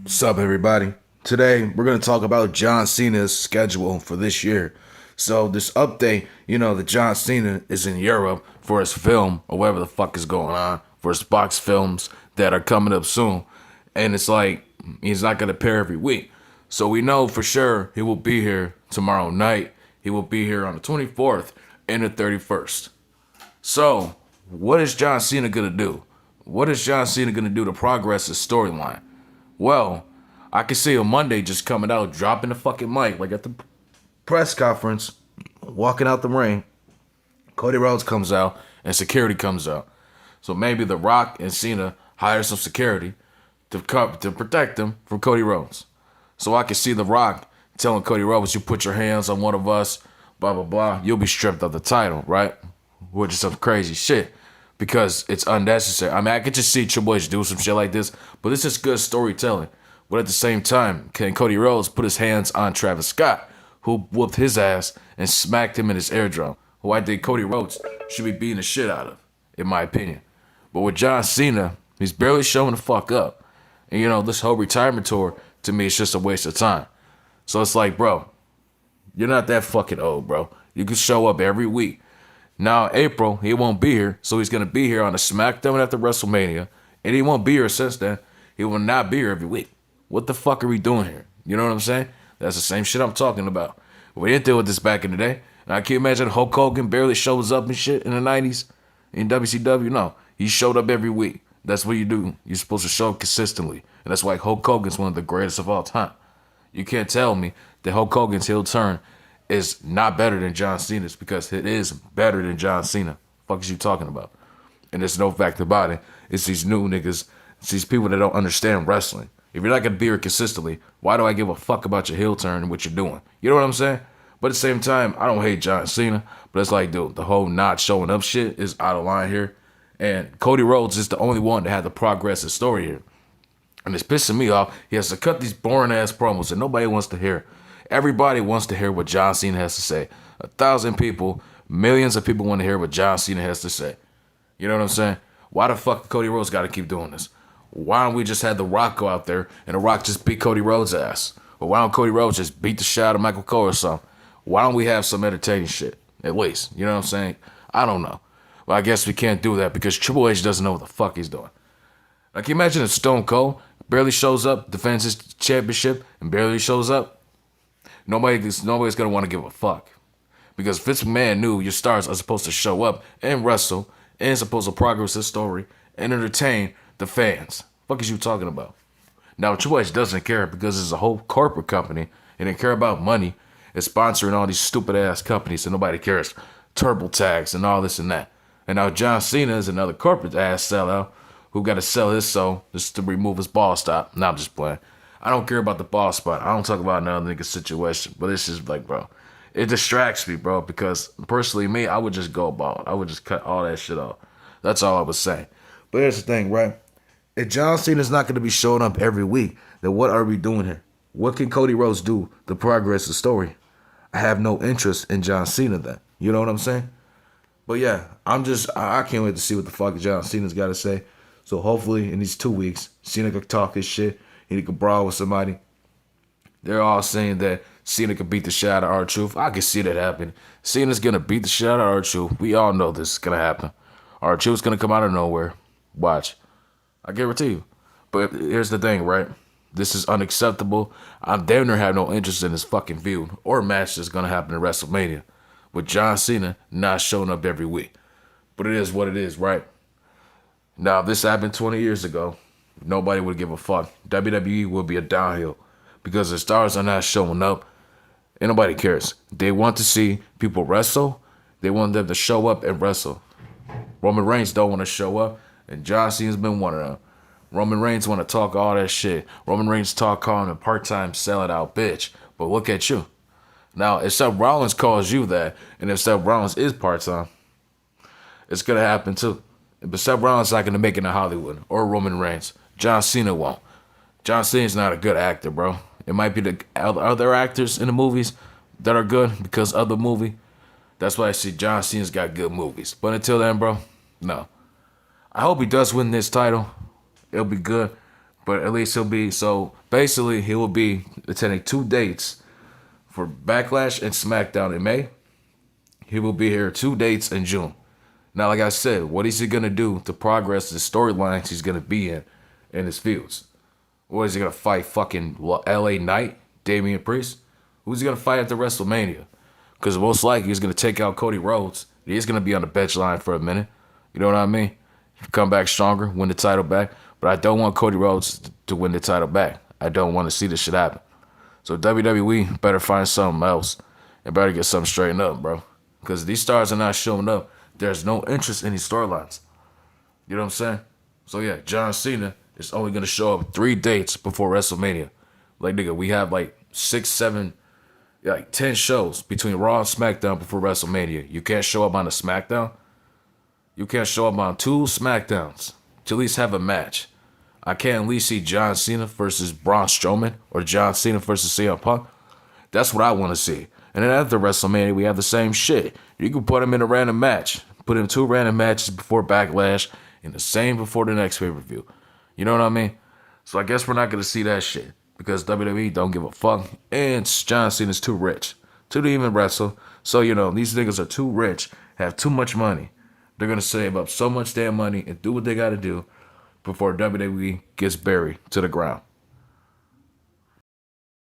What's up, everybody? Today, we're going to talk about John Cena's schedule for this year. So, this update, that John Cena is in Europe for his film or whatever the fuck is going on, for his box films that are coming up soon. And it's like, he's not going to appear every week. So, we know for sure he will be here tomorrow night. He will be here on the 24th and the 31st. So, what is John Cena going to do? What is John Cena going to do to progress his storyline? Well, I can see him Monday just coming out, dropping the fucking mic, like at the press conference, walking out the ring. Cody Rhodes comes out, and security comes out. So maybe The Rock and Cena hire some security to protect them from Cody Rhodes. So I can see The Rock telling Cody Rhodes, "You put your hands on one of us, blah blah blah, you'll be stripped of the title," right? Which is some crazy shit because it's unnecessary. I mean, I could just see Triple H do some shit like this, but this is good storytelling. But at the same time, can Cody Rhodes put his hands on Travis Scott, who whooped his ass and smacked him in his eardrum, who I think Cody Rhodes should be beating the shit out of, in my opinion. But with John Cena, he's barely showing the fuck up. And this whole retirement tour, to me, is just a waste of time. So it's like, bro, you're not that fucking old, bro. You can show up every week. Now, April, he won't be here, so he's going to be here on a SmackDown after WrestleMania, and he won't be here since then. He will not be here every week. What the fuck are we doing here? You know what I'm saying? That's the same shit I'm talking about. We didn't deal with this back in the day. And I can't imagine Hulk Hogan barely shows up and shit in the 90s in WCW. No, he showed up every week. That's what you do. You're supposed to show up consistently. And that's why Hulk Hogan's one of the greatest of all time. You can't tell me that Hulk Hogan's heel turn is not better than John Cena's, because it is better than John Cena. Fuck is you talking about? And there's no fact about it. It's these new niggas. It's these people that don't understand wrestling. If you're not gonna be here consistently, why do I give a fuck about your heel turn and what you're doing? You know what I'm saying? But at the same time, I don't hate John Cena, but it's like, dude, the whole not showing up shit is out of line here. And Cody Rhodes is the only one that had the progress of story here. And it's pissing me off. He has to cut these boring ass promos that nobody wants to hear. Everybody wants to hear what John Cena has to say. 1,000 people, millions of people want to hear what John Cena has to say. You know what I'm saying? Why the fuck Cody Rhodes got to keep doing this? Why don't we just have The Rock go out there and The Rock just beat Cody Rhodes' ass? Or why don't Cody Rhodes just beat the shit out of Michael Cole or something? Why don't we have some entertaining shit, at least? You know what I'm saying? I don't know. Well, I guess we can't do that because Triple H doesn't know what the fuck he's doing. Like, can you imagine if Stone Cold barely shows up, defends his championship, and barely shows up? Nobody's going to want to give a fuck. Because Vince McMahon knew your stars are supposed to show up and wrestle and supposed to progress the story and entertain the fans. Fuck is you talking about? Now, Triple H doesn't care because it's a whole corporate company and they care about money. It's sponsoring all these stupid ass companies and nobody cares. Turbo tags and all this and that. And now John Cena is another corporate ass sellout who got to sell his soul just to remove his ball stop. Nah, I'm just playing. I don't care about the ball spot. I don't talk about another nigga's situation. But it's just like, bro, it distracts me, bro, because personally, me, I would just go bald. I would just cut all that shit off. That's all I was saying. But here's the thing, right? If John Cena's not going to be showing up every week, then what are we doing here? What can Cody Rhodes do to progress the story? I have no interest in John Cena then. You know what I'm saying? But yeah, I can't wait to see what the fuck John Cena's got to say. So hopefully in these 2 weeks, Cena could talk his shit and he could brawl with somebody. They're all saying that Cena could beat the shit out of R-Truth. I can see that happen. Cena's going to beat the shit out of R-Truth. We all know this is going to happen. R-Truth's going to come out of nowhere. Watch. I guarantee you. But here's the thing, right? This is unacceptable. I damn near have no interest in this fucking feud or match that's going to happen at WrestleMania with John Cena not showing up every week. But it is what it is, right? Now, if this happened 20 years ago, nobody would give a fuck. WWE would be a downhill because the stars are not showing up and nobody cares. They want to see people wrestle. They want them to show up and wrestle. Roman Reigns don't want to show up, and John Cena's been one of them. Roman Reigns want to talk all that shit. Roman Reigns calling him a part-time selling-out bitch. But look at you. Now, if Seth Rollins calls you that, and if Seth Rollins is part-time, it's going to happen too. But Seth Rollins not going to make it in Hollywood or Roman Reigns. John Cena won't. John Cena's not a good actor, bro. It might be the other actors in the movies that are good because of the movie. That's why I see John Cena's got good movies. But until then, bro, no. I hope he does win this title. It'll be good. But at least he'll be, so basically he will be attending 2 dates for Backlash and SmackDown in May. He will be here 2 dates in June. Now, like I said, what is he gonna do to progress the storylines he's gonna be in his feuds? What is he gonna fight? Fucking LA Knight, Damian Priest? Who's he gonna fight at the WrestleMania? Because most likely he's gonna take out Cody Rhodes. He's gonna be on the bench line for a minute. You know what I mean? Come back stronger, win the title back. But I don't want Cody Rhodes to win the title back. I don't want to see this shit happen. So WWE better find something else and better get something straightened up, bro. Because these stars are not showing up. There's no interest in these storylines. You know what I'm saying? So yeah, John Cena is only gonna show up 3 dates before WrestleMania. Like nigga, we have like 6, 7, like 10 shows between Raw and SmackDown before WrestleMania. You can't show up on a SmackDown. You can't show up on 2 SmackDowns to at least have a match. I can't at least see John Cena versus Braun Strowman or John Cena versus CM Punk. That's what I want to see. And then after WrestleMania, we have the same shit. You can put him in a random match. Put him 2 random matches before Backlash and the same before the next pay-per-view. You know what I mean? So I guess we're not going to see that shit because WWE don't give a fuck. And John Cena's too rich to even wrestle. So, you know, these niggas are too rich, have too much money. They're going to save up so much damn money and do what they got to do before WWE gets buried to the ground.